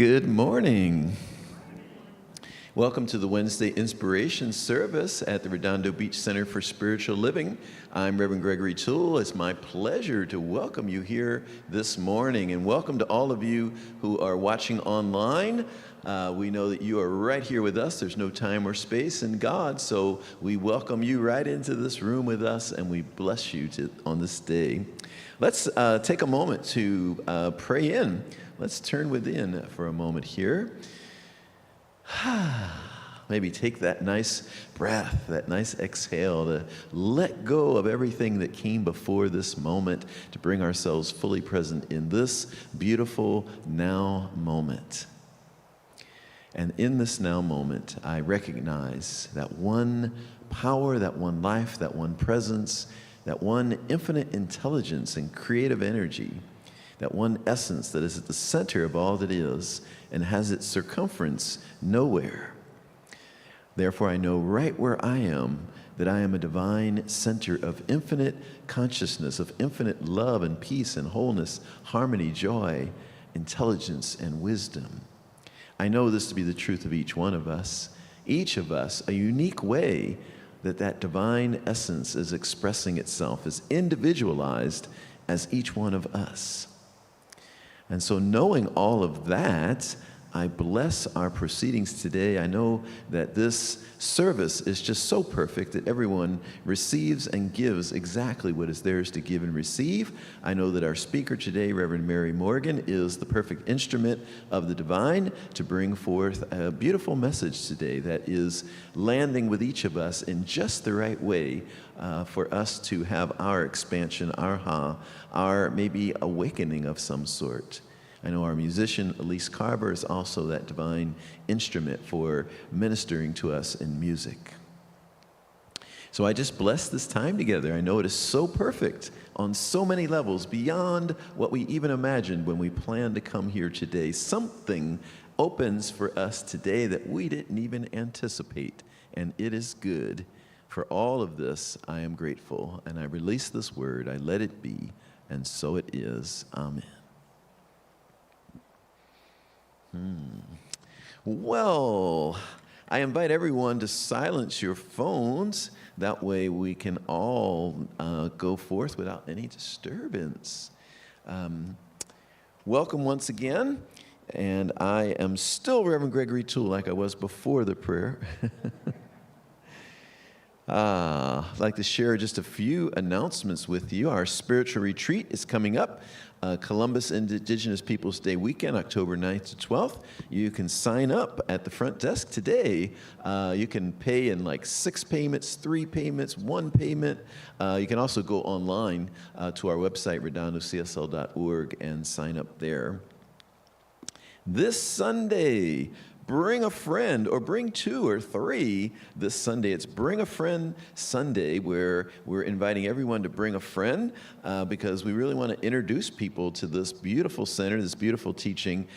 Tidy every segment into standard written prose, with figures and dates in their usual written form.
Good morning. Welcome to the Wednesday Inspiration Service at the Redondo Beach Center for Spiritual Living. I'm Reverend Gregory Toole. It's my pleasure to welcome you here this morning, and welcome to all of you who are watching online. We know that you are right here with us. There's no time or space in God, so we welcome you right into this room with us, and we bless you on this day. Let's take a moment to pray in. Let's turn within for a moment here. Maybe take that nice breath, that nice exhale to let go of everything that came before this moment to bring ourselves fully present in this beautiful now moment. And in this now moment, I recognize that one power, that one life, that one presence, that one infinite intelligence and creative energy, that one essence that is at the center of all that is and has its circumference nowhere. Therefore, I know right where I am that I am a divine center of infinite consciousness, of infinite love and peace and wholeness, harmony, joy, intelligence, and wisdom. I know this to be the truth of each one of us, a unique way that divine essence is expressing itself, is individualized as each one of us. And so knowing all of that, I bless our proceedings today. I know that this service is just so perfect that everyone receives and gives exactly what is theirs to give and receive. I know that our speaker today, Reverend Mary Morgan, is the perfect instrument of the divine to bring forth a beautiful message today that is landing with each of us in just the right way for us to have our expansion, our maybe awakening of some sort. I know our musician, Elise Carver, is also that divine instrument for ministering to us in music. So I just bless this time together. I know it is so perfect on so many levels, beyond what we even imagined when we planned to come here today. Something opens for us today that we didn't even anticipate, and it is good. For all of this, I am grateful, and I release this word. I let it be, and so it is. Amen. Well, I invite everyone to silence your phones. That way we can all go forth without any disturbance. Welcome once again. And I am still Reverend Gregory Toole, like I was before the prayer. I'd like to share just a few announcements with you. Our spiritual retreat is coming up. Columbus Indigenous Peoples Day weekend, October 9th to 12th. You can sign up at the front desk today. You can pay in like 6 payments, 3 payments, 1 payment. You can also go online to our website, redondocsl.org, and sign up there. This Sunday, bring a friend, or bring 2 or 3 this Sunday. It's Bring a Friend Sunday, where we're inviting everyone to bring a friend because we really want to introduce people to this beautiful center, this beautiful teaching,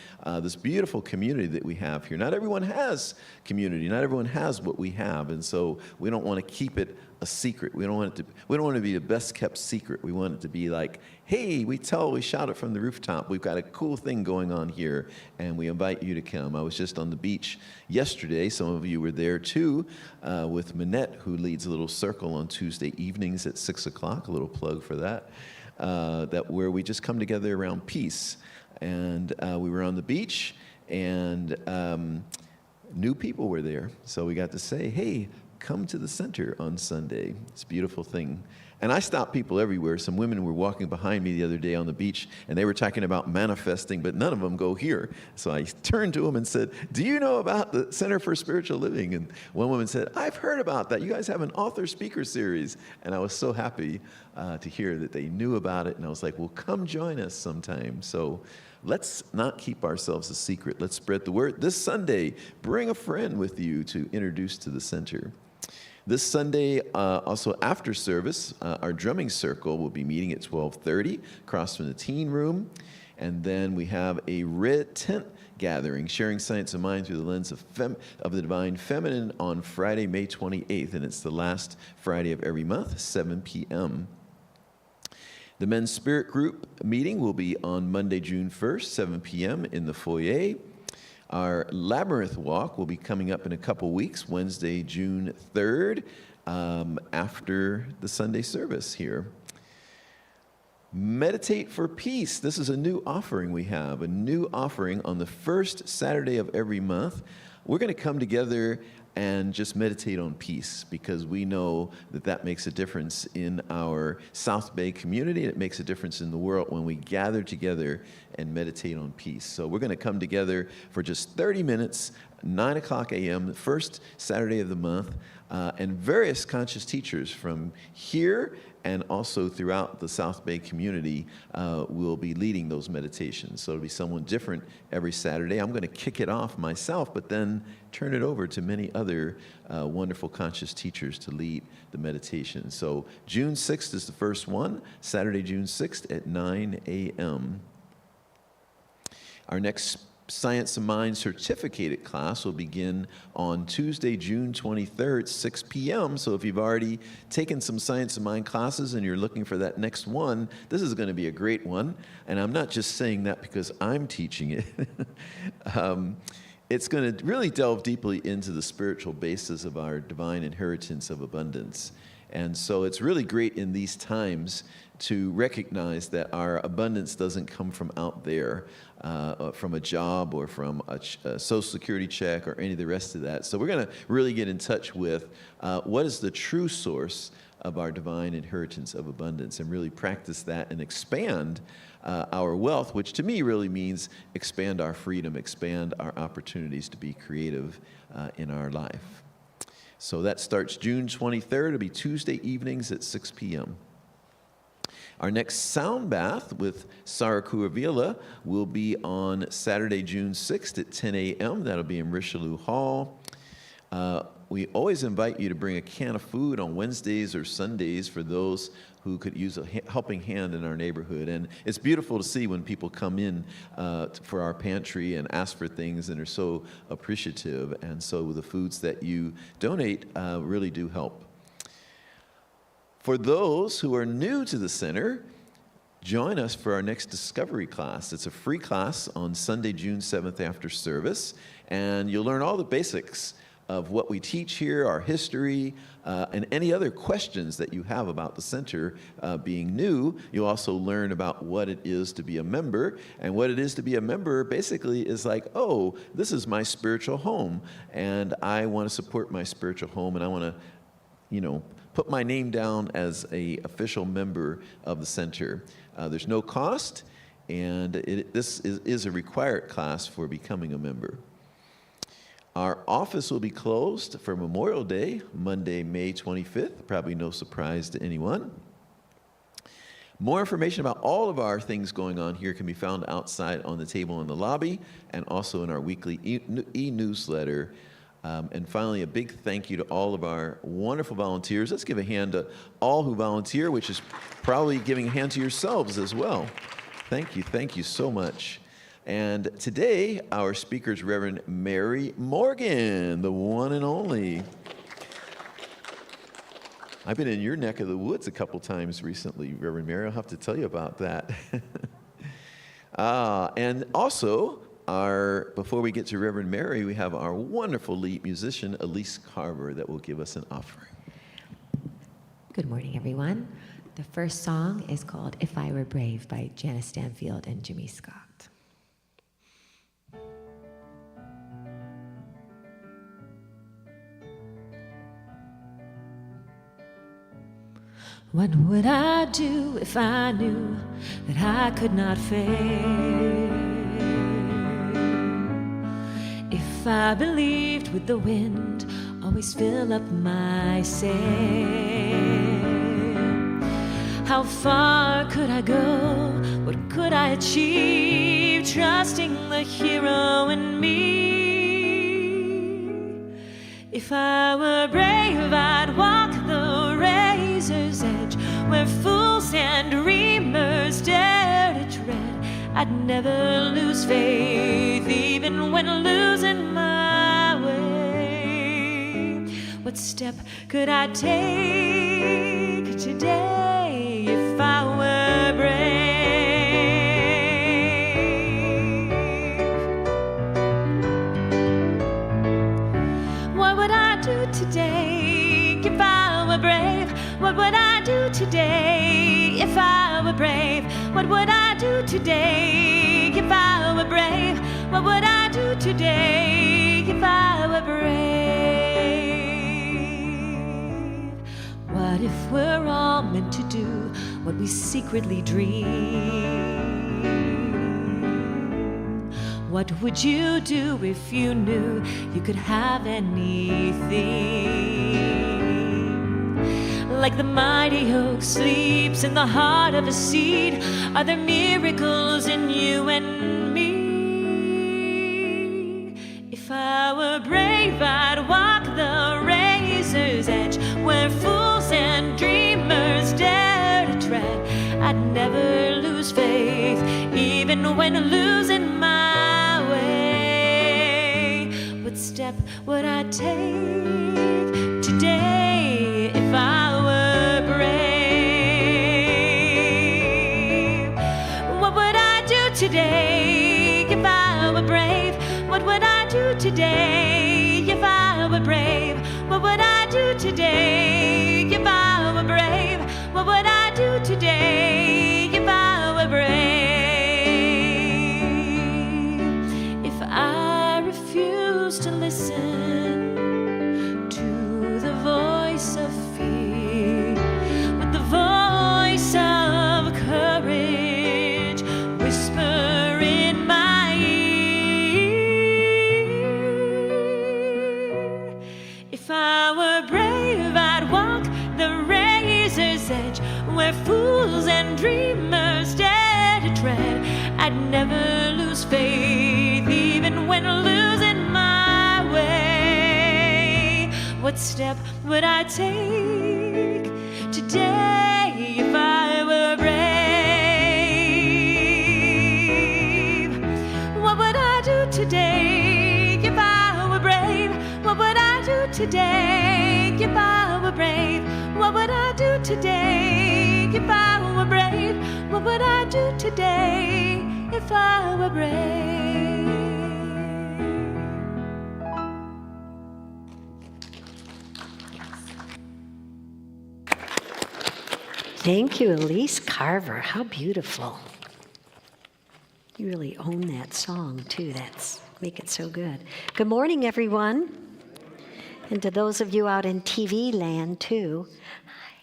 this beautiful community that we have here. Not everyone has community. Not everyone has what we have, and so we don't want to keep it a secret. We don't want to be the best kept secret. We want it to be like, hey, we shout it from the rooftop. We've got a cool thing going on here, and we invite you to come. I was just on the beach yesterday. Some of you were there too, with Minette, who leads a little circle on Tuesday evenings at 6 o'clock. A little plug for that. Where we just come together around peace. And we were on the beach, and new people were there. So we got to say, hey, come to the center on Sunday. It's a beautiful thing. And I stop people everywhere. Some women were walking behind me the other day on the beach, and they were talking about manifesting, but none of them go here. So I turned to them and said, do you know about the Center for Spiritual Living? And one woman said, I've heard about that. You guys have an author-speaker series. And I was so happy to hear that they knew about it. And I was like, well, come join us sometime. So let's not keep ourselves a secret. Let's spread the word. This Sunday, bring a friend with you to introduce to the center. This Sunday, also after service, our drumming circle will be meeting at 12:30 across from the teen room. And then we have a red tent gathering, sharing science of mind through the lens of the divine feminine on Friday, May 28th. And it's the last Friday of every month, 7 p.m. The men's spirit group meeting will be on Monday, June 1st, 7 p.m. in the foyer. Our Labyrinth Walk will be coming up in a couple weeks, Wednesday, June 3rd, after the Sunday service here. Meditate for Peace. This is a new offering we have, a new offering on the first Saturday of every month. We're going to come together and just meditate on peace, because we know that that makes a difference in our South Bay community. It makes a difference in the world when we gather together and meditate on peace. So we're going to come together for just 30 minutes, 9 o'clock a.m., the first Saturday of the month, and various conscious teachers from here and also throughout the South Bay community will be leading those meditations. So it'll be someone different every Saturday. I'm going to kick it off myself, but then turn it over to many other wonderful conscious teachers to lead the meditation. So June 6th is the first one, Saturday, June 6th at 9 a.m. Our next Science of Mind certificated class will begin on Tuesday, June 23rd, 6 p.m. So if you've already taken some Science of Mind classes and you're looking for that next one, this is going to be a great one. And I'm not just saying that because I'm teaching it. It's going to really delve deeply into the spiritual basis of our divine inheritance of abundance. And so it's really great in these times to recognize that our abundance doesn't come from out there, from a job or from a Social Security check or any of the rest of that. So we're going to really get in touch with what is the true source of our divine inheritance of abundance, and really practice that and expand our wealth, which to me really means expand our freedom, expand our opportunities to be creative in our life. So that starts June 23rd. It'll be Tuesday evenings at 6 p.m. Our next sound bath with Sarah Kuravila will be on Saturday, June 6th at 10 a.m. That'll be in Richelieu Hall. We always invite you to bring a can of food on Wednesdays or Sundays for those who could use a helping hand in our neighborhood. And it's beautiful to see when people come in for our pantry and ask for things and are so appreciative. And so the foods that you donate really do help. For those who are new to the center, join us for our next discovery class. It's a free class on Sunday, June 7th after service, and you'll learn all the basics of what we teach here, our history, and any other questions that you have about the center being new. You'll also learn about what it is to be a member, and what it is to be a member basically is like, oh, this is my spiritual home, and I want to support my spiritual home, and I want to, put my name down as an official member of the center. There's no cost, and this is a required class for becoming a member. Our office will be closed for Memorial Day, Monday, May 25th, probably no surprise to anyone. More information about all of our things going on here can be found outside on the table in the lobby, and also in our weekly e-newsletter. And finally, a big thank you to all of our wonderful volunteers. Let's give a hand to all who volunteer, which is probably giving a hand to yourselves as well. Thank you so much. And today, our speaker is Reverend Mary Morgan, the one and only. I've been in your neck of the woods a couple times recently, Reverend Mary. I'll have to tell you about that. And also, before we get to Reverend Mary, we have our wonderful lead musician, Elise Carver, that will give us an offering. Good morning, everyone. The first song is called If I Were Brave by Janice Stanfield and Jimmy Scott. What would I do if I knew that I could not fail? If I believed with the wind always fill up my sail, how far could I go? What could I achieve? Trusting the hero in me. If I were brave, I'd walk the razor's edge, where fools and dreamers dare to tread. I'd never lose faith, even when losing my way. What step could I take today if I were brave? What would I do today if I were brave? What would I do today if I were brave? What if we're all meant to do what we secretly dream? What would you do if you knew you could have anything? Like the mighty oak sleeps in the heart of a seed, are there miracles in you and me? If I were brave, I'd walk the razor's edge, where fools and dreamers dare to tread. I'd never lose faith, even when losing my way. What step would I take today if I were brave? What would I do today if I were brave? What would I do today if I were brave? What would I do today if I were brave? What would I do today if I were brave? If I refuse to listen to the voice of fear, with the voice of courage whisper in my ear. If I were brave, I'd walk the razor's edge, where fools and dreamers dare to tread. I'd never lose faith, even when losing my way. What step would I take today if I were brave? What would I do today if I were brave? What would I do today if I were brave? What would I do today if I were brave? What would I do today if I were brave? Thank you, Elise Carver. How beautiful. You really own that song, too. That's make it so good. Good morning, everyone. And to those of you out in TV land, too. Hi.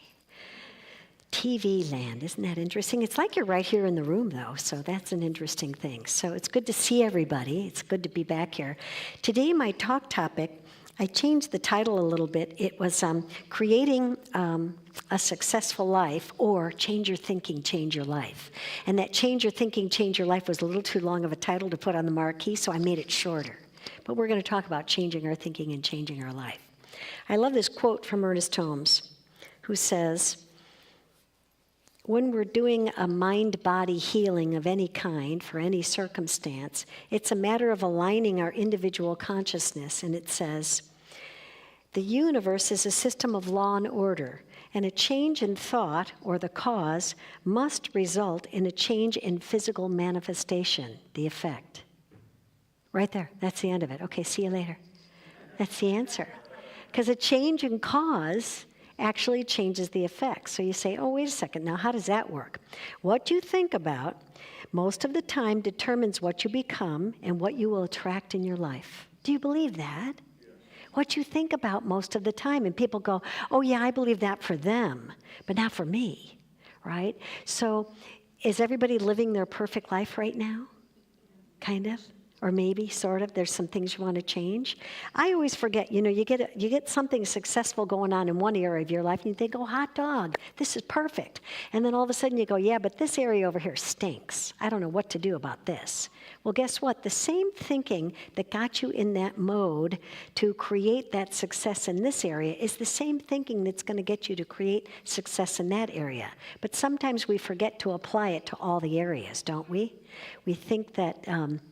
TV land, isn't that interesting? It's like you're right here in the room, though, so that's an interesting thing. So it's good to see everybody. It's good to be back here. Today, my talk topic, I changed the title a little bit. It was creating a successful life, or change your thinking, change your life. And that change your thinking, change your life was a little too long of a title to put on the marquee, so I made it shorter. But we're going to talk about changing our thinking and changing our life. I love this quote from Ernest Holmes, who says, when we're doing a mind-body healing of any kind for any circumstance, it's a matter of aligning our individual consciousness. And it says, the universe is a system of law and order, and a change in thought, or the cause, must result in a change in physical manifestation, the effect. Right there, that's the end of it. Okay, see you later. That's the answer. Because a change in cause actually changes the effect. So you say, oh, wait a second, now how does that work? What you think about most of the time determines what you become and what you will attract in your life. Do you believe that? What you think about most of the time. And people go, oh yeah, I believe that for them, but not for me, right? So is everybody living their perfect life right now? Kind of? Or maybe, sort of, there's some things you want to change. I always forget, you get something successful going on in one area of your life, and you think, oh, hot dog, this is perfect. And then all of a sudden you go, yeah, but this area over here stinks. I don't know what to do about this. Well, guess what? The same thinking that got you in that mode to create that success in this area is the same thinking that's going to get you to create success in that area. But sometimes we forget to apply it to all the areas, don't we? We think that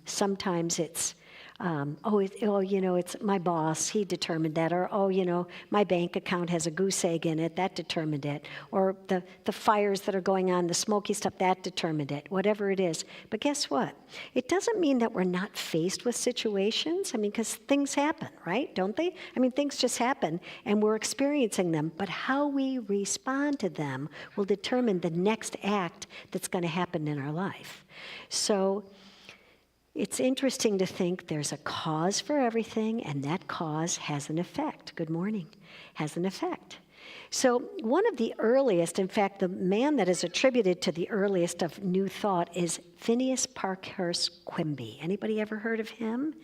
sometimes it's It's my boss, he determined that, or, my bank account has a goose egg in it, that determined it, or the fires that are going on, the smoky stuff, that determined it, whatever it is. But guess what? It doesn't mean that we're not faced with situations. Because things happen, right? Don't they? Things just happen, and we're experiencing them, but how we respond to them will determine the next act that's going to happen in our life. So, it's interesting to think there's a cause for everything, and that cause has an effect. Good morning. Has an effect. So one of the earliest, in fact, the man that is attributed to the earliest of New Thought is Phineas Parkhurst Quimby. Anybody ever heard of him?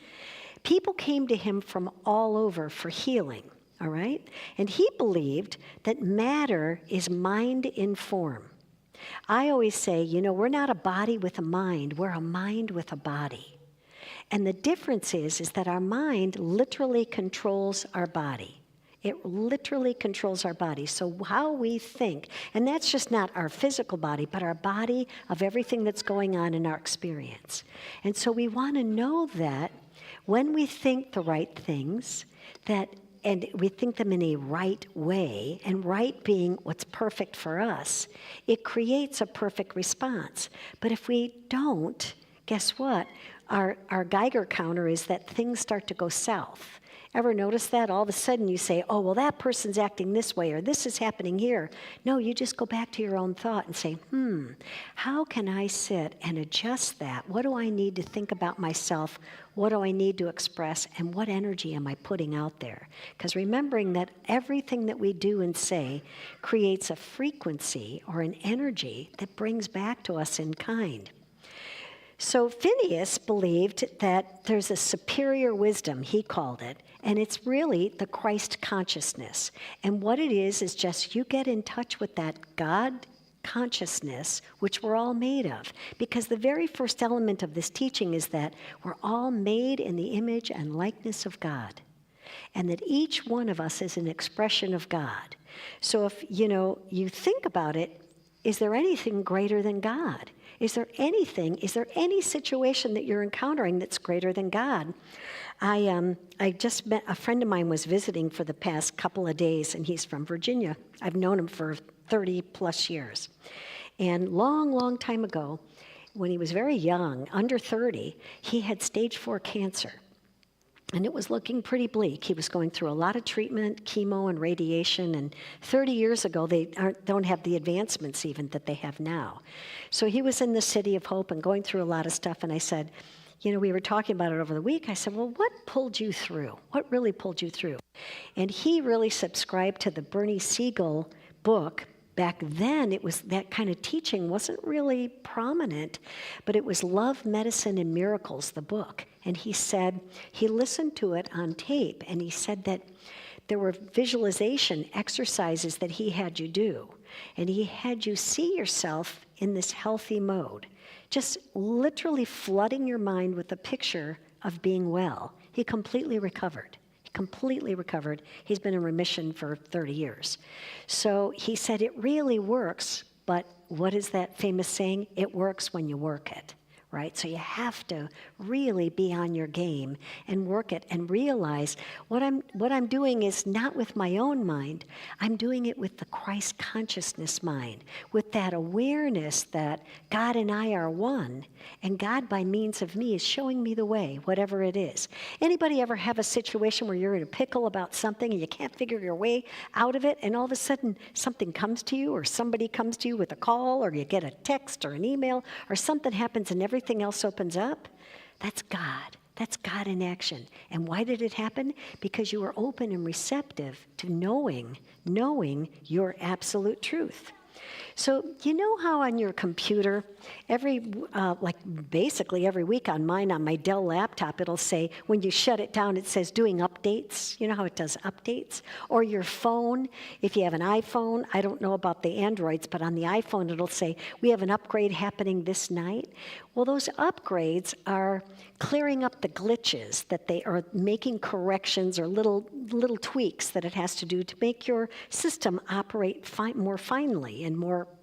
People came to him from all over for healing, all right? And he believed that matter is mind in form. I always say, we're not a body with a mind, we're a mind with a body. And the difference is that our mind literally controls our body. It literally controls our body. So how we think, and that's just not our physical body, but our body of everything that's going on in our experience. And so we want to know that when we think the right things, and we think them in a right way, and right being what's perfect for us, it creates a perfect response. But if we don't, guess what? Our Geiger counter is that things start to go south. Ever notice that? All of a sudden you say, oh, well, that person's acting this way, or this is happening here. No, you just go back to your own thought and say, how can I sit and adjust that? What do I need to think about myself? What do I need to express? And what energy am I putting out there? Because remembering that everything that we do and say creates a frequency or an energy that brings back to us in kind. So Phineas believed that there's a superior wisdom, he called it, and it's really the Christ consciousness. And what it is just you get in touch with that God consciousness, which we're all made of. Because the very first element of this teaching is that we're all made in the image and likeness of God. And that each one of us is an expression of God. So if, you think about it, is there anything greater than God? Is there any situation that you're encountering that's greater than God? I just met, a friend of mine was visiting for the past couple of days, and he's from Virginia. I've known him for 30 plus years. And long time ago, when he was very young, under 30, he had stage 4 cancer. And it was looking pretty bleak. He was going through a lot of treatment, chemo and radiation, and 30 years ago, they don't have the advancements even that they have now. So he was in the City of Hope and going through a lot of stuff, and I said, we were talking about it over the week. I said, well, what pulled you through? What really pulled you through? And he really subscribed to the Bernie Siegel book. Back then, it was that kind of teaching wasn't really prominent, but it was Love, Medicine, and Miracles, the book. And he said, he listened to it on tape, and he said that there were visualization exercises that he had you do. And he had you see yourself in this healthy mode, just literally flooding your mind with a picture of being well. He completely recovered. He's been in remission for 30 years. So he said it really works, but what is that famous saying? It works when you work it, right? So you have to really be on your game and work it and realize what I'm doing is not with my own mind. I'm doing it with the Christ consciousness mind, with that awareness that God and I are one, and God by means of me is showing me the way, whatever it is. Anybody ever have a situation where you're in a pickle about something and you can't figure your way out of it, and all of a sudden something comes to you, or somebody comes to you with a call, or you get a text or an email, or something happens and everything else opens up? That's God. That's God in action. And why did it happen? Because you were open and receptive to knowing your absolute truth. So you know how on your computer, basically every week on mine, on my Dell laptop, it'll say, when you shut it down, it says doing updates. You know how it does updates? Or your phone, if you have an iPhone, I don't know about the Androids, but on the iPhone, it'll say, we have an upgrade happening this night. Well, those upgrades are clearing up the glitches, that they are making corrections or little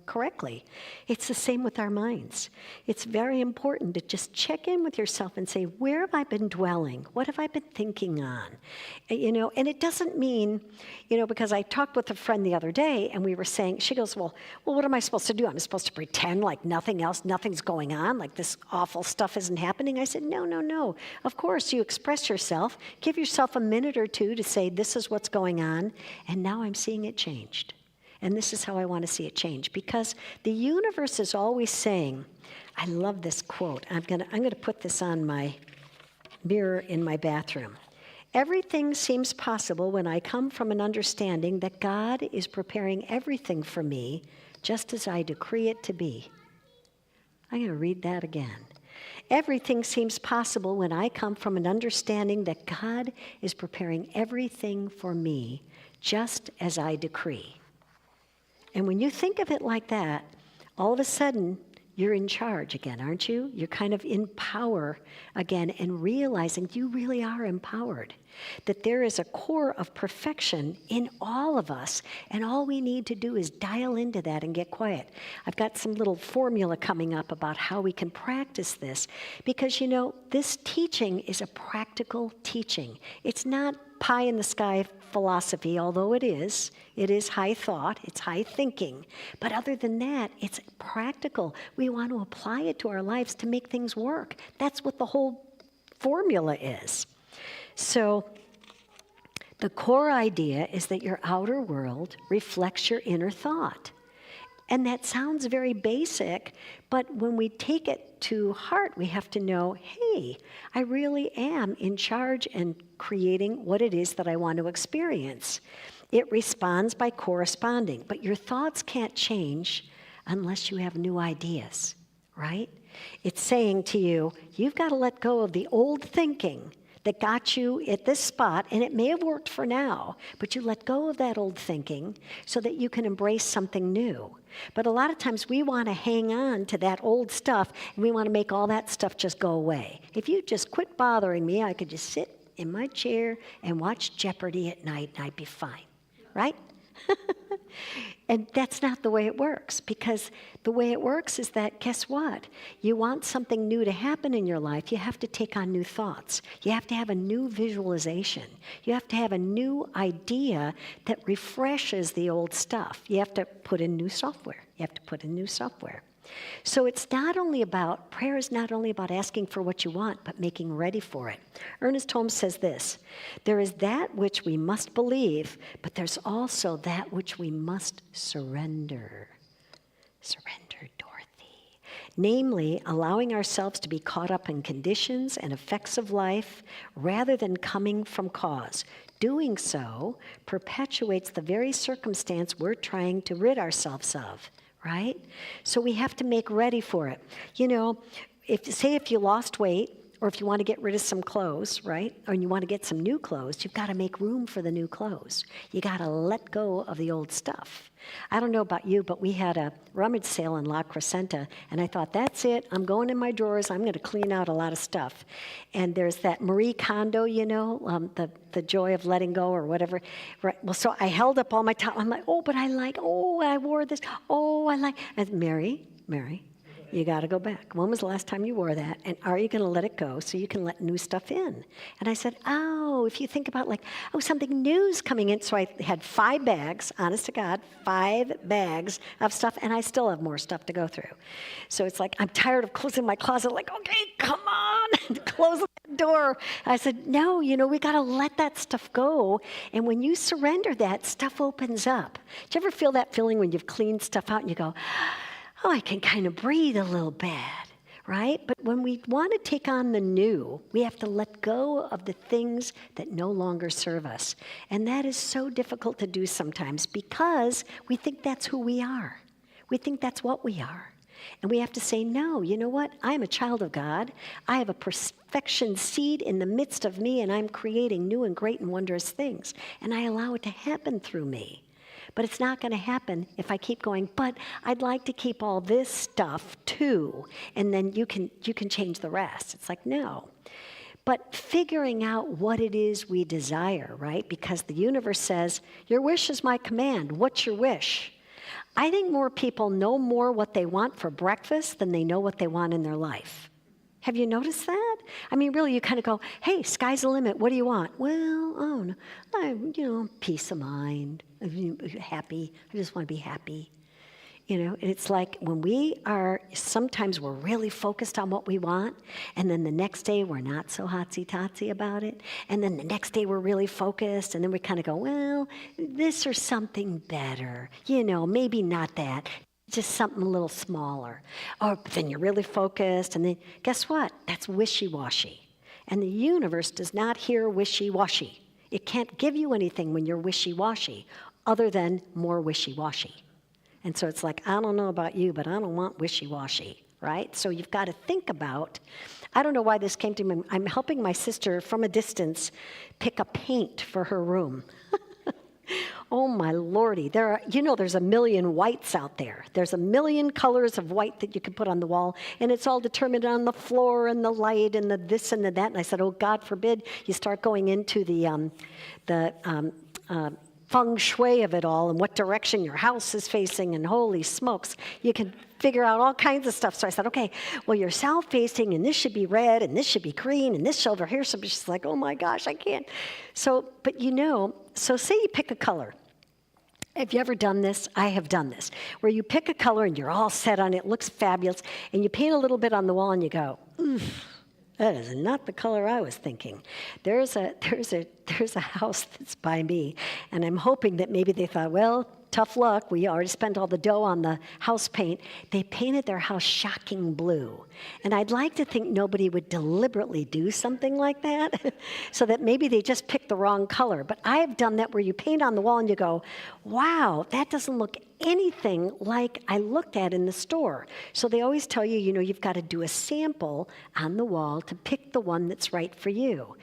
correctly. It's the same with our minds. It's very important to just check in with yourself and say, where have I been dwelling? What have I been thinking on? And it doesn't mean, because I talked with a friend the other day and we were saying, she goes, well, what am I supposed to do? I'm supposed to pretend like nothing's going on, like this awful stuff isn't happening? I said, no. Of course, you express yourself. Give yourself a minute or two to say, this is what's going on, and now I'm seeing it changed. And this is how I want to see it change, because the universe is always saying, I love this quote. I'm going to put this on my mirror in my bathroom. Everything seems possible when I come from an understanding that God is preparing everything for me just as I decree it to be. I'm going to read that again. Everything seems possible when I come from an understanding that God is preparing everything for me just as I decree. And when you think of it like that, all of a sudden, you're in charge again, aren't you? You're kind of in power again and realizing you really are empowered, that there is a core of perfection in all of us, and all we need to do is dial into that and get quiet. I've got some little formula coming up about how we can practice this, because this teaching is a practical teaching. It's not pie in the sky philosophy, although it is high thought, it's high thinking. But other than that, it's practical. We want to apply it to our lives to make things work. That's what the whole formula is. So the core idea is that your outer world reflects your inner thought. And that sounds very basic, but when we take it to heart, we have to know, hey, I really am in charge and creating what it is that I want to experience. It responds by corresponding, but your thoughts can't change unless you have new ideas, right? It's saying to you, you've got to let go of the old thinking that got you at this spot, and it may have worked for now, but you let go of that old thinking so that you can embrace something new. But a lot of times we want to hang on to that old stuff, and we want to make all that stuff just go away. If you just quit bothering me, I could just sit in my chair and watch Jeopardy at night, and I'd be fine, right? And that's not the way it works, because the way it works is that, guess what? You want something new to happen in your life, you have to take on new thoughts. You have to have a new visualization. You have to have a new idea that refreshes the old stuff. You have to put in new software. So it's not only about, prayer is not only about asking for what you want, but making ready for it. Ernest Holmes says this, there is that which we must believe, but there's also that which we must surrender. Surrender, Dorothy. Namely, allowing ourselves to be caught up in conditions and effects of life rather than coming from cause. Doing so perpetuates the very circumstance we're trying to rid ourselves of. Right? So we have to make ready for it. If you lost weight, or if you want to get rid of some clothes, right? Or you want to get some new clothes, you've got to make room for the new clothes. You got to let go of the old stuff. I don't know about you, but we had a rummage sale in La Crescenta, and I thought, that's it. I'm going in my drawers. I'm going to clean out a lot of stuff. And there's that Marie Kondo, the joy of letting go or whatever. Right. Well, so I held up all my top. I'm like, I wore this. And Mary, you got to go back. When was the last time you wore that? And are you going to let it go so you can let new stuff in? And I said, if you think about something new's coming in. So I had 5 bags, honest to God, 5 bags of stuff, and I still have more stuff to go through. So it's like, I'm tired of closing my closet, okay, come on, and close the door. I said, no, we got to let that stuff go. And when you surrender that, stuff opens up. Do you ever feel that feeling when you've cleaned stuff out and you go, I can kind of breathe a little bit, right? But when we want to take on the new, we have to let go of the things that no longer serve us. And that is so difficult to do sometimes because we think that's who we are. We think that's what we are. And we have to say, no, you know what? I'm a child of God. I have a perfection seed in the midst of me, and I'm creating new and great and wondrous things. And I allow it to happen through me. But it's not going to happen if I keep going, but I'd like to keep all this stuff too, and then you can change the rest. It's like, no. But figuring out what it is we desire, right? Because the universe says, your wish is my command. What's your wish? I think more people know more what they want for breakfast than they know what they want in their life. Have you noticed that? I mean, really, you kind of go, hey, sky's the limit. What do you want? Well, oh, no, peace of mind, happy. I just want to be happy. And it's like sometimes we're really focused on what we want, and then the next day we're not so hotsy-totsy about it, and then the next day we're really focused, and then we kind of go, well, this or something better, maybe not that, just something a little smaller. Or then you're really focused, and then guess what? That's wishy-washy. And the universe does not hear wishy-washy. It can't give you anything when you're wishy-washy other than more wishy-washy. And so it's like, I don't know about you, but I don't want wishy-washy, right? So you've got to think about, I don't know why this came to me. I'm helping my sister from a distance pick a paint for her room. Oh my Lordy, there's a million whites out there. There's a million colors of white that you can put on the wall, and it's all determined on the floor and the light and the this and the that. And I said, oh, God forbid you start going into the feng shui of it all and what direction your house is facing, and holy smokes, you can figure out all kinds of stuff. So I said, okay, well, you're south-facing, and this should be red, and this should be green, and this over here. So she's like, oh my gosh, I can't. So say you pick a color. Have you ever done this? I have done this, where you pick a color and you're all set on it, looks fabulous, and you paint a little bit on the wall and you go, oof, that is not the color I was thinking. There's a house that's by me, and I'm hoping that maybe they thought, well, tough luck, we already spent all the dough on the house paint. They painted their house shocking blue. And I'd like to think nobody would deliberately do something like that, so that maybe they just picked the wrong color. But I've done that where you paint on the wall and you go, wow, that doesn't look anything like I looked at in the store. So they always tell you, you've got to do a sample on the wall to pick the one that's right for you.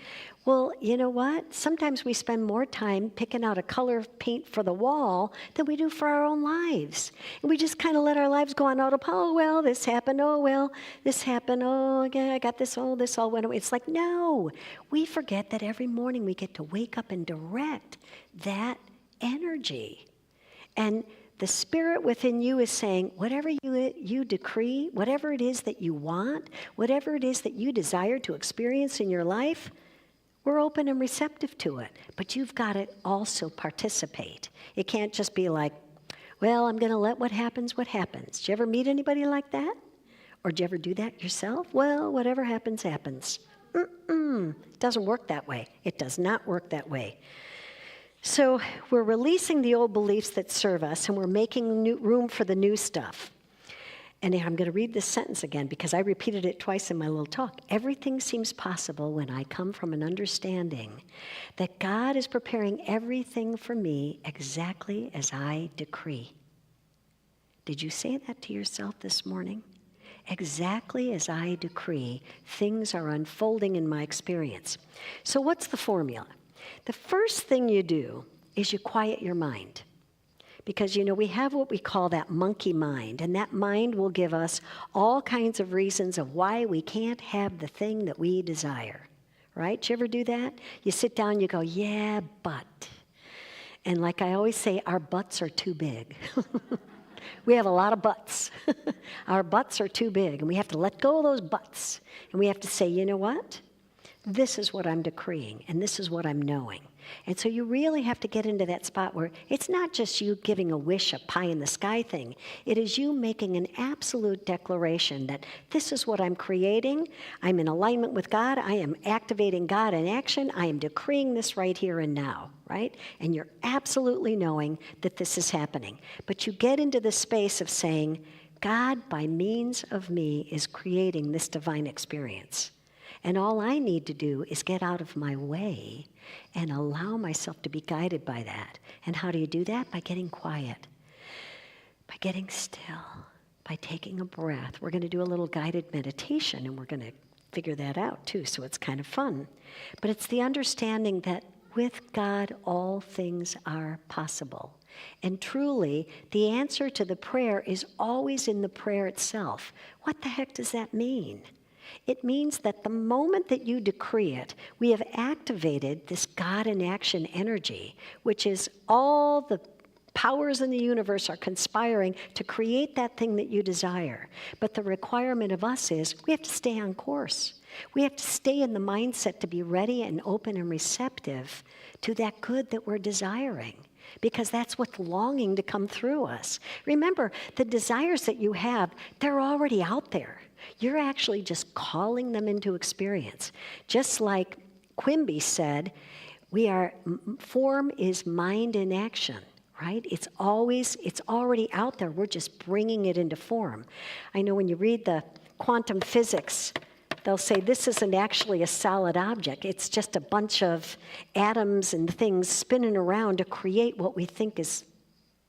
Well, you know what? Sometimes we spend more time picking out a color of paint for the wall than we do for our own lives. And we just kind of let our lives go on autopilot. Oh, well, this happened. Oh, well, this happened. Oh, yeah, I got this. Oh, this all went away. It's like, no. We forget that every morning we get to wake up and direct that energy. And the spirit within you is saying, whatever you decree, whatever it is that you want, whatever it is that you desire to experience in your life, we're open and receptive to it, but you've got to also participate. It can't just be like, well, I'm going to let what happens, what happens. Did you ever meet anybody like that? Or did you ever do that yourself? Well, whatever happens, happens. It doesn't work that way. It does not work that way. So we're releasing the old beliefs that serve us, and we're making room for the new stuff. And I'm going to read this sentence again because I repeated it twice in my little talk. Everything seems possible when I come from an understanding that God is preparing everything for me exactly as I decree. Did you say that to yourself this morning? Exactly as I decree, things are unfolding in my experience. So what's the formula? The first thing you do is you quiet your mind. Because, we have what we call that monkey mind, and that mind will give us all kinds of reasons of why we can't have the thing that we desire, right? You ever do that? You sit down, you go, yeah, but. And like I always say, our butts are too big. We have a lot of butts. Our butts are too big, and we have to let go of those butts. And we have to say, you know what? This is what I'm decreeing, and this is what I'm knowing. And so you really have to get into that spot where it's not just you giving a wish, a pie in the sky thing. It is you making an absolute declaration that this is what I'm creating. I'm in alignment with God. I am activating God in action. I am decreeing this right here and now, right? And you're absolutely knowing that this is happening. But you get into the space of saying, God, by means of me, is creating this divine experience. And all I need to do is get out of my way and allow myself to be guided by that. And how do you do that? By getting quiet, by getting still, by taking a breath. We're going to do a little guided meditation, and we're going to figure that out too, so it's kind of fun. But it's the understanding that with God, all things are possible. And truly, the answer to the prayer is always in the prayer itself. What the heck does that mean? It means that the moment that you decree it, we have activated this God in action energy, which is all the Powers in the universe are conspiring to create that thing that you desire. But the requirement of us is we have to stay on course. We have to stay in the mindset to be ready and open and receptive to that good that we're desiring, because that's what's longing to come through us. Remember, the desires that you have, they're already out there. You're actually just calling them into experience. Just like Quimby said, form is mind in action. Right? It's already out there. We're just bringing it into form. I know when you read the quantum physics, they'll say this isn't actually a solid object. It's just a bunch of atoms and things spinning around to create what we think is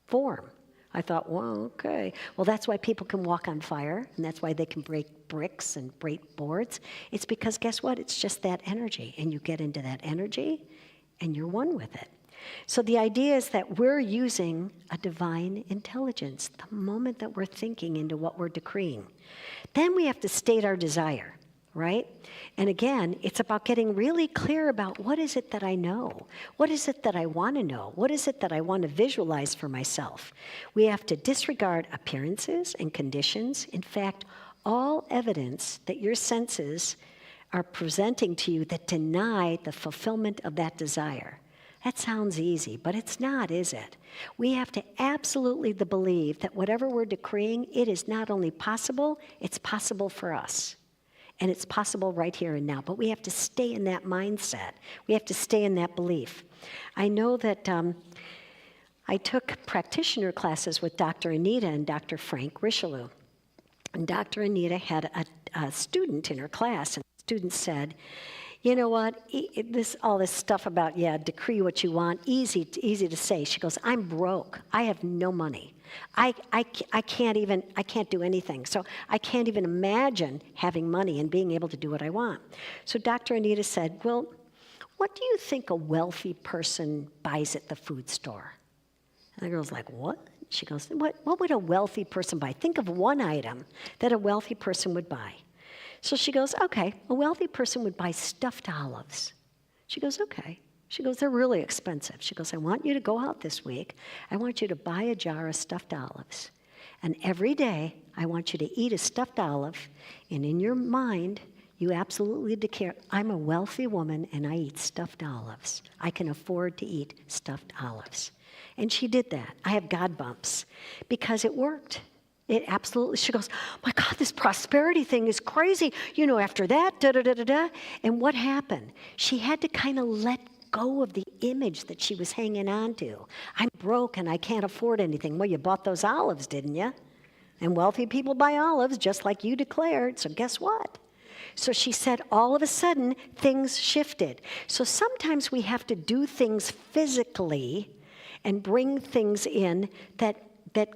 form. I thought, well, okay. Well, that's why people can walk on fire, and that's why they can break bricks and break boards. It's because, guess what? It's just that energy, and you get into that energy, and you're one with it. So the idea is that we're using a divine intelligence the moment that we're thinking into what we're decreeing. Then we have to state our desire, right? And again, it's about getting really clear about what is it that I know? What is it that I want to know? What is it that I want to visualize for myself? We have to disregard appearances and conditions. In fact, all evidence that your senses are presenting to you that deny the fulfillment of that desire. That sounds easy, but it's not, is it? We have to absolutely believe that whatever we're decreeing, it is not only possible, it's possible for us. And it's possible right here and now. But we have to stay in that mindset. We have to stay in that belief. I know that I took practitioner classes with Dr. Anita and Dr. Frank Richelieu. And Dr. Anita had a student in her class, and the student said, you know what, all this stuff about, decree what you want, easy to say. She goes, I'm broke. I have no money. I can't do anything. So I can't even imagine having money and being able to do what I want. So Dr. Anita said, well, what do you think a wealthy person buys at the food store? And the girl's like, what? She goes, what would a wealthy person buy? Think of one item that a wealthy person would buy. So she goes, okay, a wealthy person would buy stuffed olives. She goes, okay. She goes, they're really expensive. She goes, I want you to go out this week. I want you to buy a jar of stuffed olives. And every day, I want you to eat a stuffed olive. And in your mind, you absolutely declare, I'm a wealthy woman and I eat stuffed olives. I can afford to eat stuffed olives. And she did that. I have God bumps because it worked. It absolutely, she goes, my God, this prosperity thing is crazy. You know, after that, da-da-da-da-da. And what happened? She had to kind of let go of the image that she was hanging on to. I'm broke and I can't afford anything. Well, you bought those olives, didn't you? And wealthy people buy olives just like you declared. So guess what? So she said all of a sudden, things shifted. So sometimes we have to do things physically and bring things in that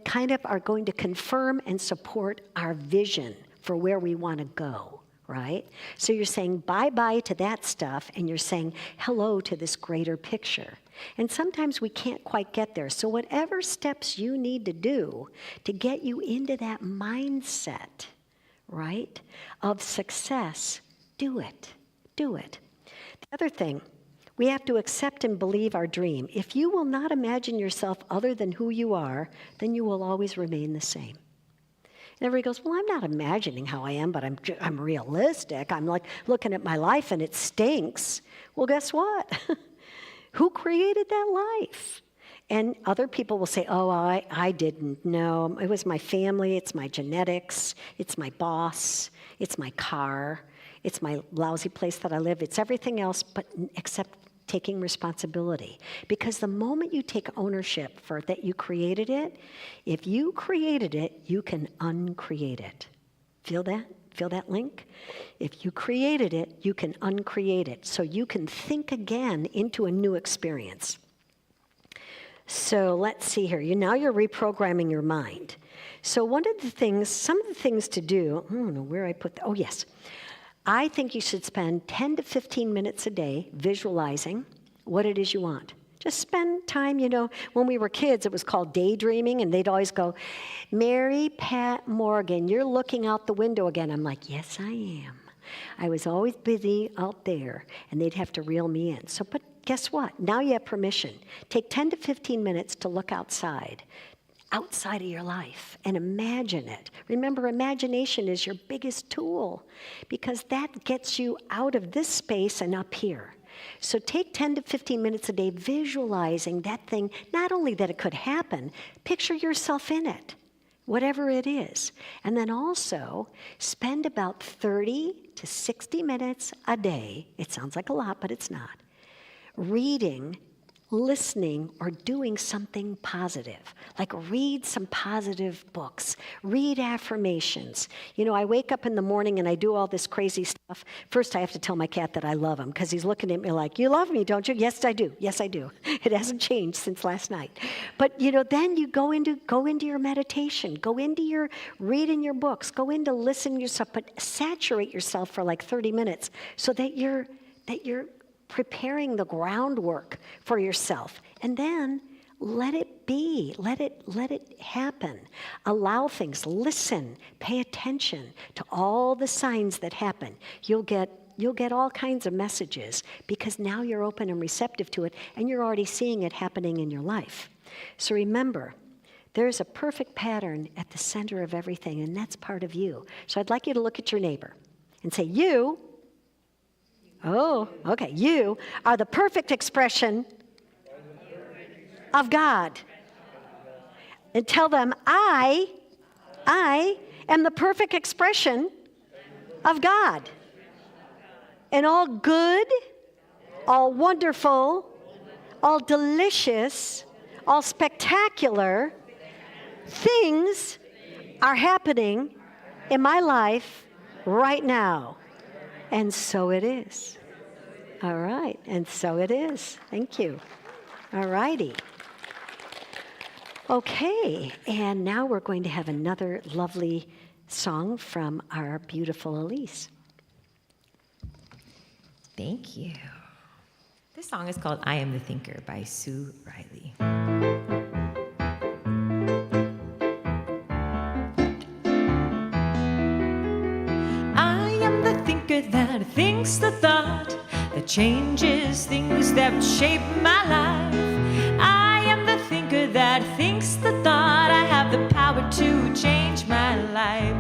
kind of are going to confirm and support our vision for where we want to go, right? So you're saying bye-bye to that stuff, and you're saying hello to this greater picture. And sometimes we can't quite get there. So whatever steps you need to do to get you into that mindset, right, of success, do it. Do it. The other thing, we have to accept and believe our dream. If you will not imagine yourself other than who you are, then you will always remain the same. And everybody goes, well, I'm not imagining how I am, but I'm realistic. I'm like looking at my life and it stinks. Well, guess what? Who created that life? And other people will say, oh, I didn't know. It was my family. It's my genetics. It's my boss. It's my car. It's my lousy place that I live. It's everything else but except taking responsibility. Because the moment you take ownership for that you created it, if you created it, you can uncreate it. Feel that? Feel that link? If you created it, you can uncreate it. So you can think again into a new experience. So let's see here. Now you're reprogramming your mind. So some of the things to do, I don't know where I put that. Oh, yes. I think you should spend 10 to 15 minutes a day visualizing what it is you want. Just spend time, when we were kids, it was called daydreaming, and they'd always go, Mary Pat Morgan, you're looking out the window again. I'm like, yes, I am. I was always busy out there, and they'd have to reel me in. So, but guess what? Now you have permission. Take 10 to 15 minutes to look outside of your life and imagine it. Remember, imagination is your biggest tool because that gets you out of this space and up here. So take 10 to 15 minutes a day visualizing that thing, not only that it could happen, picture yourself in it, whatever it is. And then also spend about 30 to 60 minutes a day, it sounds like a lot, but it's not, reading, listening, or doing something positive. Like read some positive books, read affirmations. You know, I wake up in the morning and I do all this crazy stuff. First, I have to tell my cat that I love him because he's looking at me like, you love me, don't you? Yes, I do. Yes, I do. It hasn't changed since last night. But, you know, then you go into your meditation, go into your reading your books, go into listening to yourself, but saturate yourself for like 30 minutes so that you're preparing the groundwork for yourself. And then let it be. Let it happen. Allow things. Listen. Pay attention to all the signs that happen. You'll get all kinds of messages because now you're open and receptive to it, and you're already seeing it happening in your life. So remember, there's a perfect pattern at the center of everything, and that's part of you. So I'd like you to look at your neighbor and say, you are the perfect expression of God. And tell them, I am the perfect expression of God. And all good, all wonderful, all delicious, all spectacular things are happening in my life right now. And so it is. All right, and so it is. Thank you. All righty. Okay, and now we're going to have another lovely song from our beautiful Elise. Thank you. This song is called I Am the Thinker by Sue Riley. That thinks the thought that changes things that shape my life. I am the thinker that thinks the thought. I have the power to change my life.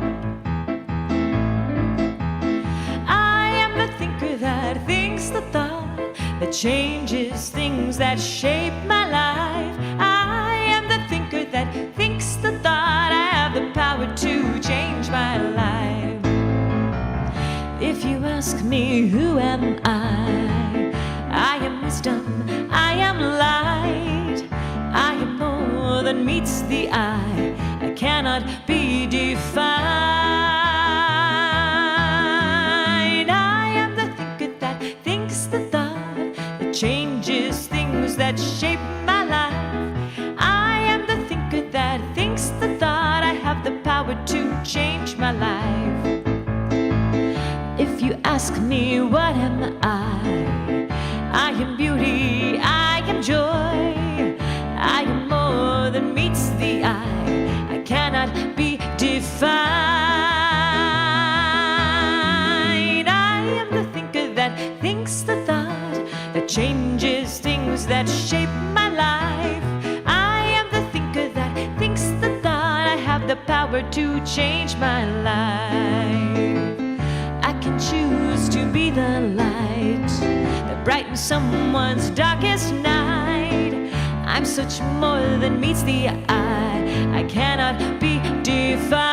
I am the thinker that thinks the thought that changes things that shape my life. I am the thinker that thinks the thought. I have the power to change my life. If you ask me who am I am wisdom, I am light, I am more than meets the eye, I cannot be defined. I am the thinker that thinks the thought that changes things that shape my life. I am the thinker that thinks the thought. I have the power to change my life. If you ask me what am I am beauty, I am joy, I am more than meets the eye, I cannot be defined. I am the thinker that thinks the thought that changes things that shape my life. I am the thinker that thinks the thought. I have the power to change my life. I can choose to be the light that brightens someone's darkest night. I'm such more than meets the eye, I cannot be defined.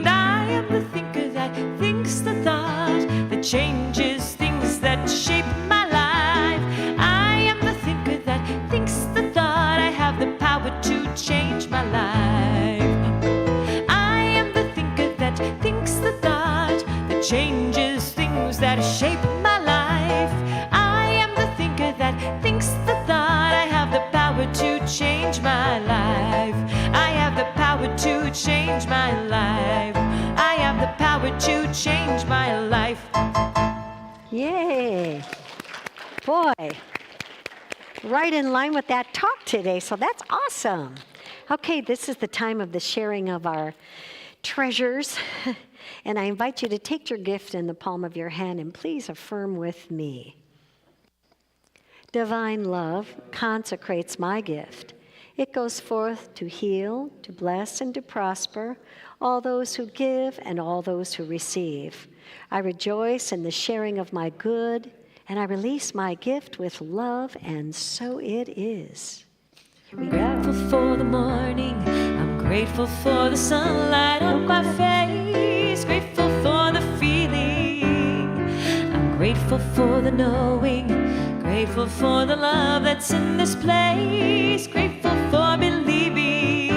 I am the thinker that thinks the thought that changes things that shape my life. I am the thinker that thinks the thought. I have the power to change my life. Thinks the thought that changes things that shape my life. I am the thinker that thinks the thought. I have the power to change my life. I have the power to change my life. I have the power to change my life. Yay. Boy, right in line with that talk today, so that's awesome. Okay, this is the time of the sharing of our treasures. And I invite you to take your gift in the palm of your hand and please affirm with me. Divine love consecrates my gift. It goes forth to heal, to bless, and to prosper all those who give and all those who receive. I rejoice in the sharing of my good, and I release my gift with love, and so it is. Here we go. Grateful for the morning, I'm grateful for the sunlight on my face, grateful for the feeling, I'm grateful for the knowing, grateful for the love that's in this place, grateful for believing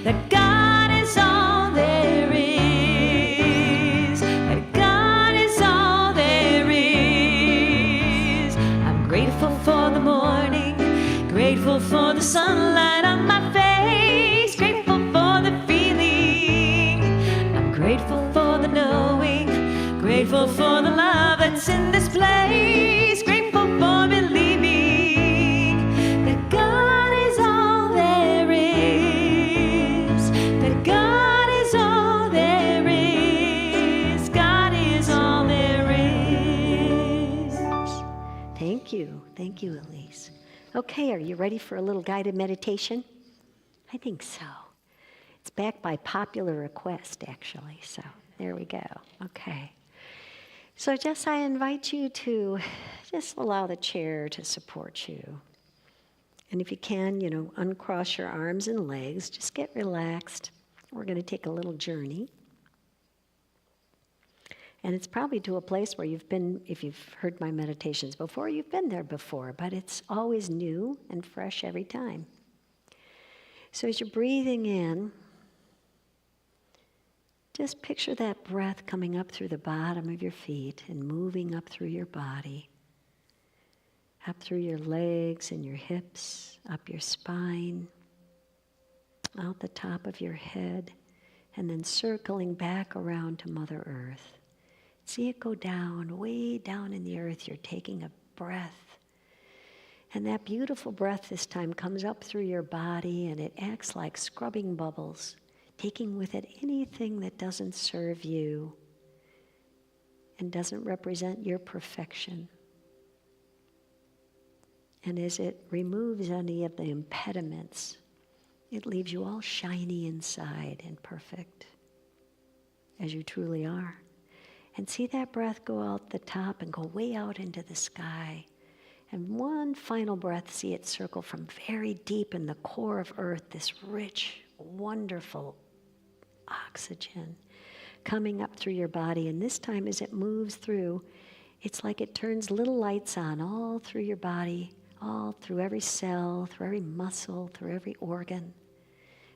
that God is all there is, that God is all there is. I'm grateful for the morning, grateful for the sunlight on my face, grateful for the feeling, I'm grateful for the knowing, grateful for the love that's in this place, grateful for believing that God is all there is, that God is all there is, God is all there is. Thank you, Elise. Okay, are you ready for a little guided meditation? I think so. It's backed by popular request, actually, so there we go. Okay. So I invite you to just allow the chair to support you. And if you can, uncross your arms and legs, just get relaxed. We're going to take a little journey. And it's probably to a place where you've been, if you've heard my meditations before, you've been there before, but it's always new and fresh every time. So as you're breathing in, just picture that breath coming up through the bottom of your feet and moving up through your body, up through your legs and your hips, up your spine, out the top of your head, and then circling back around to Mother Earth. See it go down, way down in the earth. You're taking a breath. And that beautiful breath this time comes up through your body and it acts like scrubbing bubbles, taking with it anything that doesn't serve you and doesn't represent your perfection. And as it removes any of the impediments, it leaves you all shiny inside and perfect, as you truly are. And see that breath go out the top and go way out into the sky. And one final breath, see it circle from very deep in the core of earth, this rich, wonderful oxygen coming up through your body. And this time as it moves through, it's like it turns little lights on all through your body, all through every cell, through every muscle, through every organ.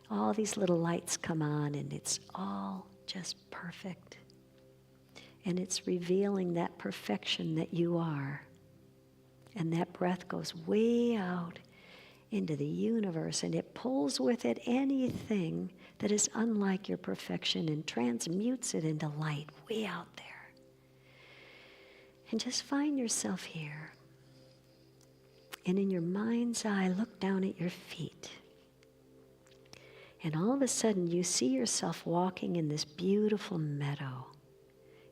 All these little lights come on and it's all just perfect. And it's revealing that perfection that you are. And that breath goes way out into the universe, and it pulls with it anything that is unlike your perfection and transmutes it into light way out there. And just find yourself here. And in your mind's eye, look down at your feet. And all of a sudden, you see yourself walking in this beautiful meadow.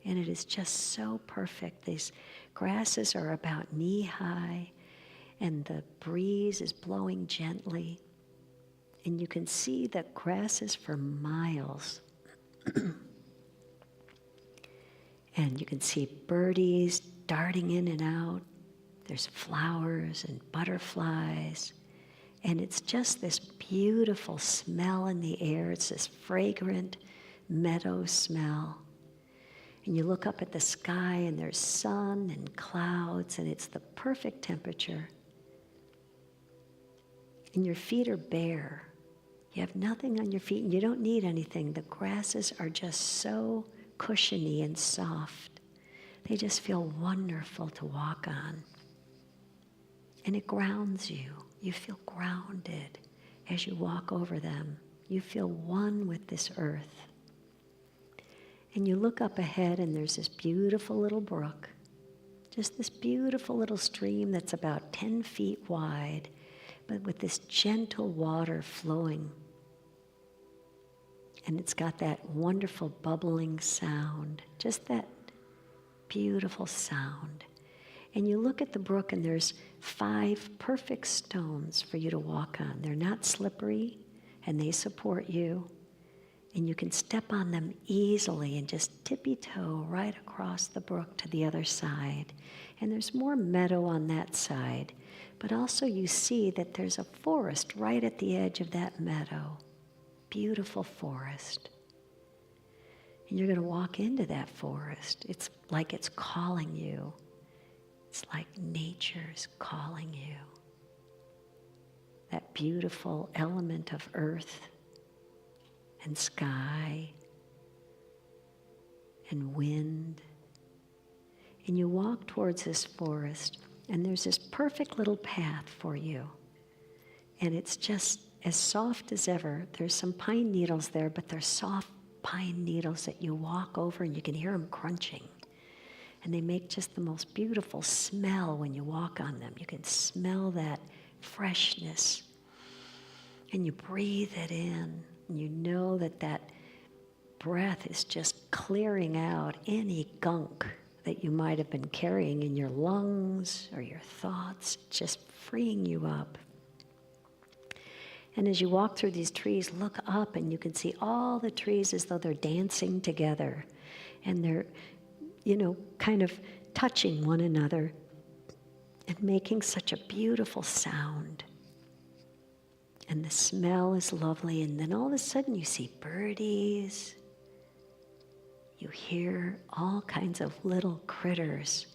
And it is just so perfect. These grasses are about knee-high, and the breeze is blowing gently. And you can see the grasses for miles. And you can see birdies darting in and out. There's flowers and butterflies. And it's just this beautiful smell in the air. It's this fragrant meadow smell. And you look up at the sky and there's sun and clouds and it's the perfect temperature. And your feet are bare. You have nothing on your feet and you don't need anything. The grasses are just so cushiony and soft. They just feel wonderful to walk on. And it grounds you. You feel grounded as you walk over them. You feel one with this earth. And you look up ahead and there's this beautiful little brook, just this beautiful little stream that's about 10 feet wide, but with this gentle water flowing. And it's got that wonderful bubbling sound, just that beautiful sound. And you look at the brook and there's 5 perfect stones for you to walk on. They're not slippery and they support you. And you can step on them easily and just tippy-toe right across the brook to the other side. And there's more meadow on that side. But also you see that there's a forest right at the edge of that meadow. Beautiful forest. And you're going to walk into that forest. It's like it's calling you. It's like nature's calling you. That beautiful element of earth and sky and wind. And you walk towards this forest, and there's this perfect little path for you. And it's just as soft as ever. There's some pine needles there, but they're soft pine needles that you walk over and you can hear them crunching. And they make just the most beautiful smell when you walk on them. You can smell that freshness. And you breathe it in. And you know that that breath is just clearing out any gunk that you might have been carrying in your lungs or your thoughts, just freeing you up. And as you walk through these trees, look up and you can see all the trees as though they're dancing together. And they're, kind of touching one another and making such a beautiful sound. And the smell is lovely. And then all of a sudden you see birdies. You hear all kinds of little critters.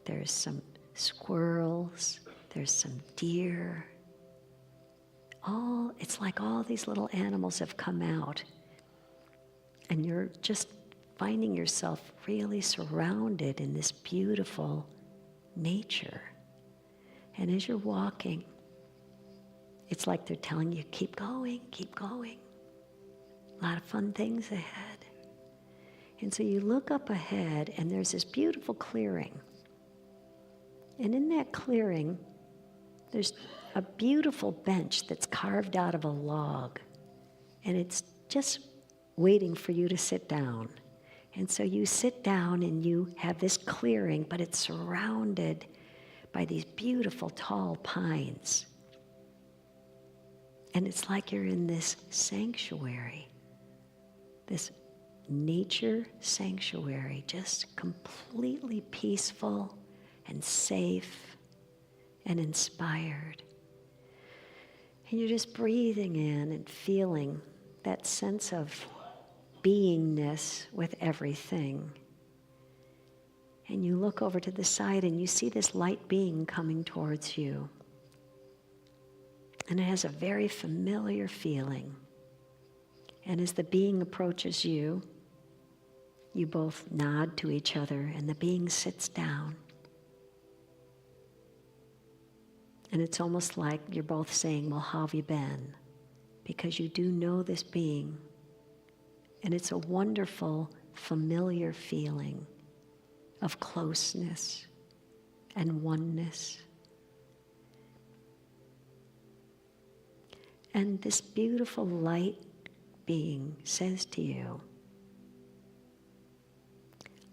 There's some squirrels. There's some deer. It's like all these little animals have come out. And you're just finding yourself really surrounded in this beautiful nature. And as you're walking, it's like they're telling you, keep going, keep going. A lot of fun things ahead. And so you look up ahead, and there's this beautiful clearing. And in that clearing, there's a beautiful bench that's carved out of a log. And it's just waiting for you to sit down. And so you sit down and you have this clearing, but it's surrounded by these beautiful tall pines. And it's like you're in this sanctuary, this nature sanctuary, just completely peaceful and safe and inspired. And you're just breathing in and feeling that sense of beingness with everything. And you look over to the side and you see this light being coming towards you. And it has a very familiar feeling. And as the being approaches you, you both nod to each other and the being sits down. And it's almost like you're both saying, well, how have you been? Because you do know this being. And it's a wonderful, familiar feeling of closeness and oneness. And this beautiful light being says to you,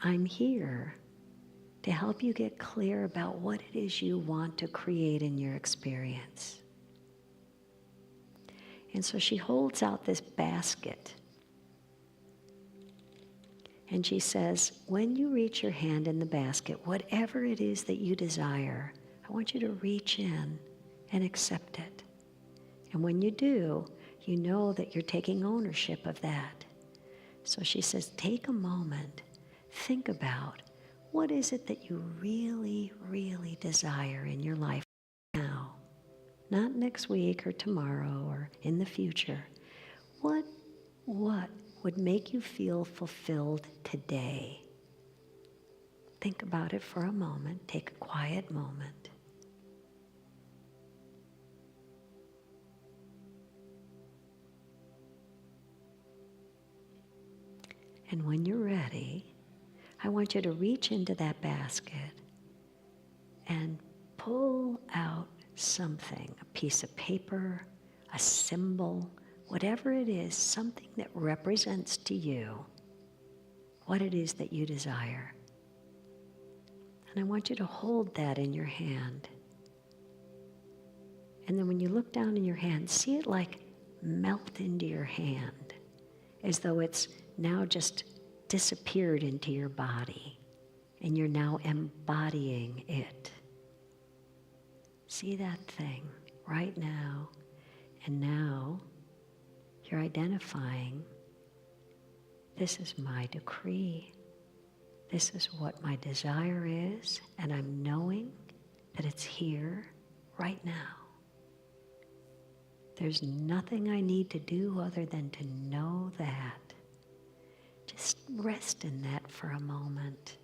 I'm here to help you get clear about what it is you want to create in your experience. And so she holds out this basket. And she says, when you reach your hand in the basket, whatever it is that you desire, I want you to reach in and accept it. And when you do, you know that you're taking ownership of that. So she says, take a moment, think about what is it that you really, really desire in your life now? Not next week or tomorrow or in the future. What would make you feel fulfilled today? Think about it for a moment. Take a quiet moment. And when you're ready, I want you to reach into that basket and pull out something, a piece of paper, a symbol, whatever it is, something that represents to you what it is that you desire. And I want you to hold that in your hand. And then when you look down in your hand, see it like melt into your hand, as though it's now just disappeared into your body, and you're now embodying it. See that thing right now, and now you're identifying, this is my decree. This is what my desire is, and I'm knowing that it's here right now. There's nothing I need to do other than to know that. Just rest in that for a moment.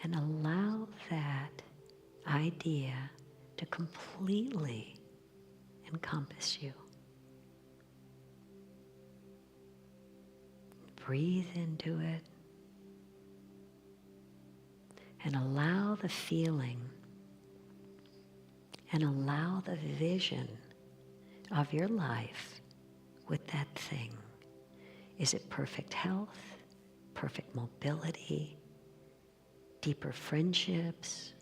And allow that idea to completely encompass you. Breathe into it. And allow the feeling and allow the vision of your life with that thing. Is it perfect health, perfect mobility, deeper friendships,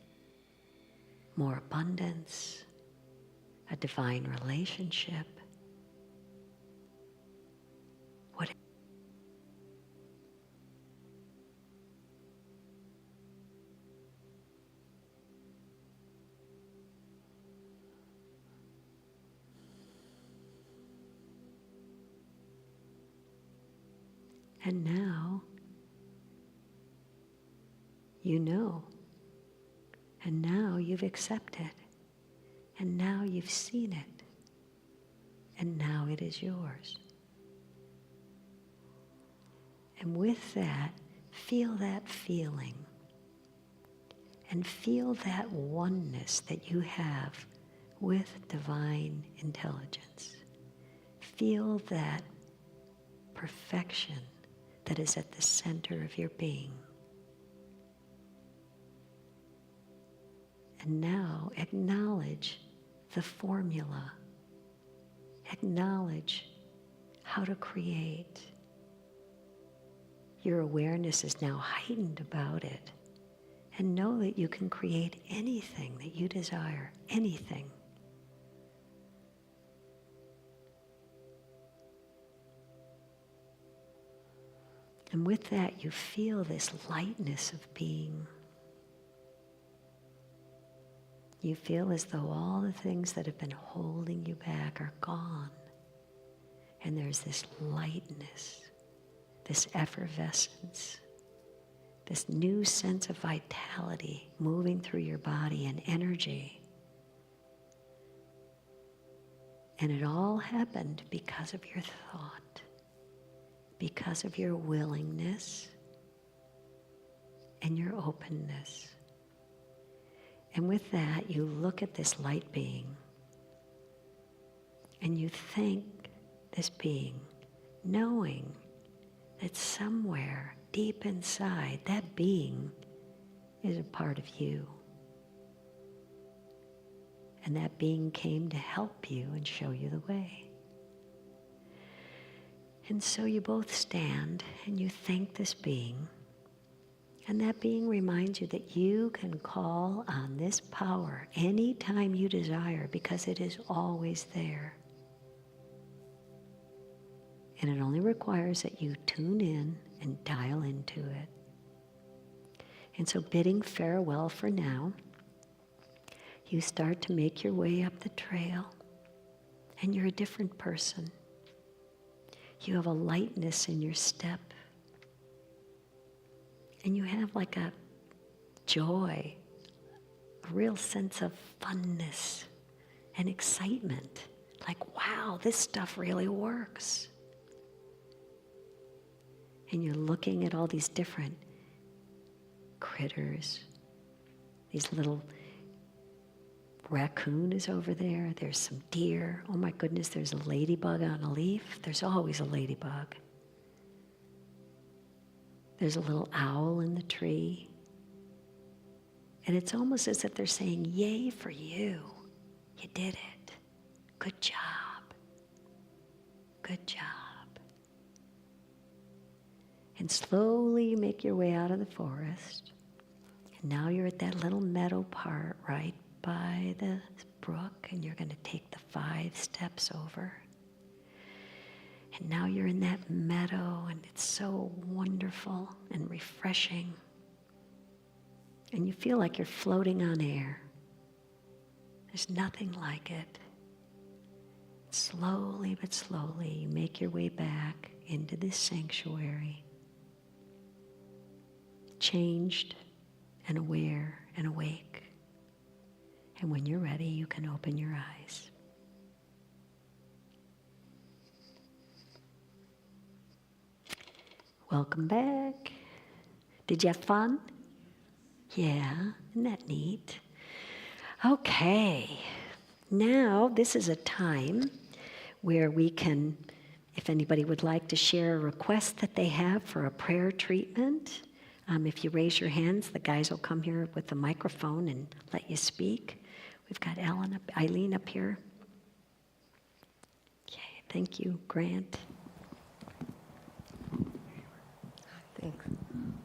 more abundance, a divine relationship? What? And now, you know. And now you've accepted. And now you've seen it. And now it is yours. And with that, feel that feeling. And feel that oneness that you have with divine intelligence. Feel that perfection that is at the center of your being. And now acknowledge the formula. Acknowledge how to create. Your awareness is now heightened about it. And know that you can create anything that you desire, anything. And with that, you feel this lightness of being. You feel as though all the things that have been holding you back are gone. And there's this lightness, this effervescence, this new sense of vitality moving through your body and energy. And it all happened because of your thought, because of your willingness and your openness. And with that, you look at this light being and you thank this being, knowing that somewhere deep inside, that being is a part of you. And that being came to help you and show you the way. And so you both stand and you thank this being. And that being reminds you that you can call on this power anytime you desire because it is always there. And it only requires that you tune in and dial into it. And so bidding farewell for now, you start to make your way up the trail and you're a different person. You have a lightness in your step. And you have like a joy, a real sense of funness and excitement. Like, wow, this stuff really works. And you're looking at all these different critters. These little raccoon is over there. There's some deer. Oh my goodness, there's a ladybug on a leaf. There's always a ladybug. There's a little owl in the tree. And it's almost as if they're saying, yay for you. You did it. Good job. Good job. And slowly you make your way out of the forest. And now you're at that little meadow part right by the brook, and you're going to take the 5 steps over. And now you're in that meadow, and it's so wonderful and refreshing. And you feel like you're floating on air. There's nothing like it. Slowly but slowly, you make your way back into this sanctuary. Changed and aware and awake. And when you're ready, you can open your eyes. Welcome back. Did you have fun? Yeah, isn't that neat? Okay, now this is a time where we can, if anybody would like to share a request that they have for a prayer treatment, if you raise your hands, the guys will come here with the microphone and let you speak. We've got Eileen up here. Okay, thank you, Grant. Thanks.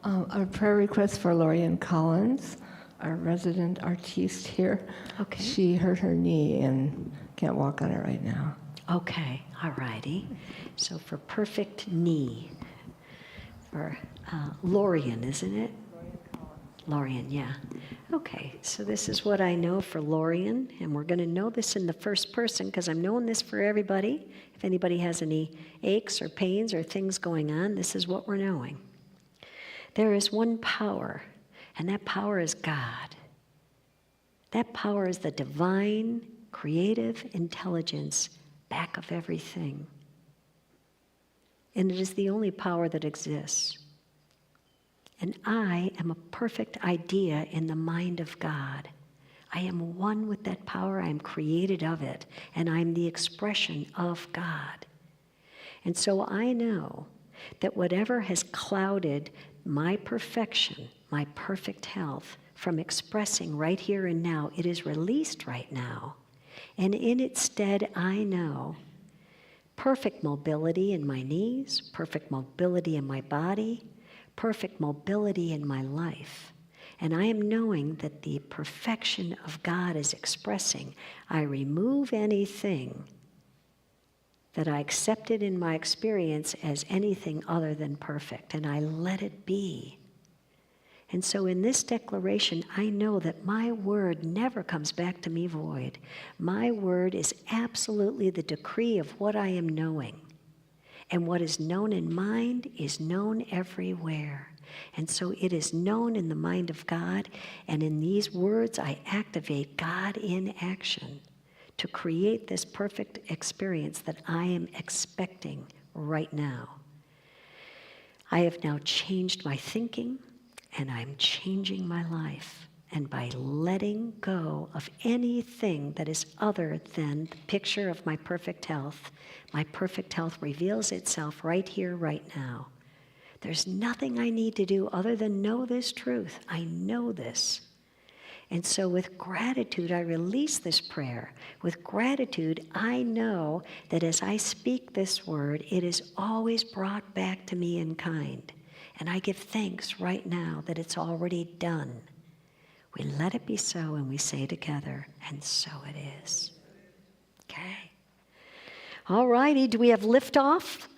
Our prayer request for Lorian Collins, our resident artiste here. Okay. She hurt her knee and can't walk on it right now. Okay, all righty. So for perfect knee, for Lorian, isn't it? Lorian, yeah. Okay, so this is what I know for Lorian, and we're going to know this in the first person because I'm knowing this for everybody. If anybody has any aches or pains or things going on, this is what we're knowing. There is one power, and that power is God. That power is the divine, creative intelligence back of everything. And it is the only power that exists. And I am a perfect idea in the mind of God. I am one with that power. I am created of it. And I am the expression of God. And so I know that whatever has clouded my perfection, my perfect health, from expressing right here and now, it is released right now. And in its stead, I know perfect mobility in my knees, perfect mobility in my body, perfect mobility in my life. And I am knowing that the perfection of God is expressing. I remove anything that I accepted in my experience as anything other than perfect, and I let it be. And so in this declaration, I know that my word never comes back to me void. My word is absolutely the decree of what I am knowing. And what is known in mind is known everywhere. And so it is known in the mind of God, and in these words I activate God in action to create this perfect experience that I am expecting right now. I have now changed my thinking, and I'm changing my life. And by letting go of anything that is other than the picture of my perfect health reveals itself right here, right now. There's nothing I need to do other than know this truth. I know this. And so with gratitude, I release this prayer. With gratitude, I know that as I speak this word, it is always brought back to me in kind. And I give thanks right now that it's already done. We let it be so, and we say together, and so it is. Okay. All righty, do we have liftoff?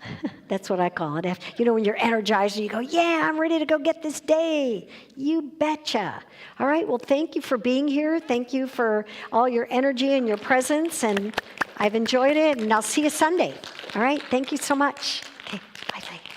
That's what I call it. You know, when you're energized and you go, yeah, I'm ready to go get this day. You betcha. All right, well, thank you for being here. Thank you for all your energy and your presence, and I've enjoyed it, and I'll see you Sunday. All right, thank you so much. Okay, bye-bye.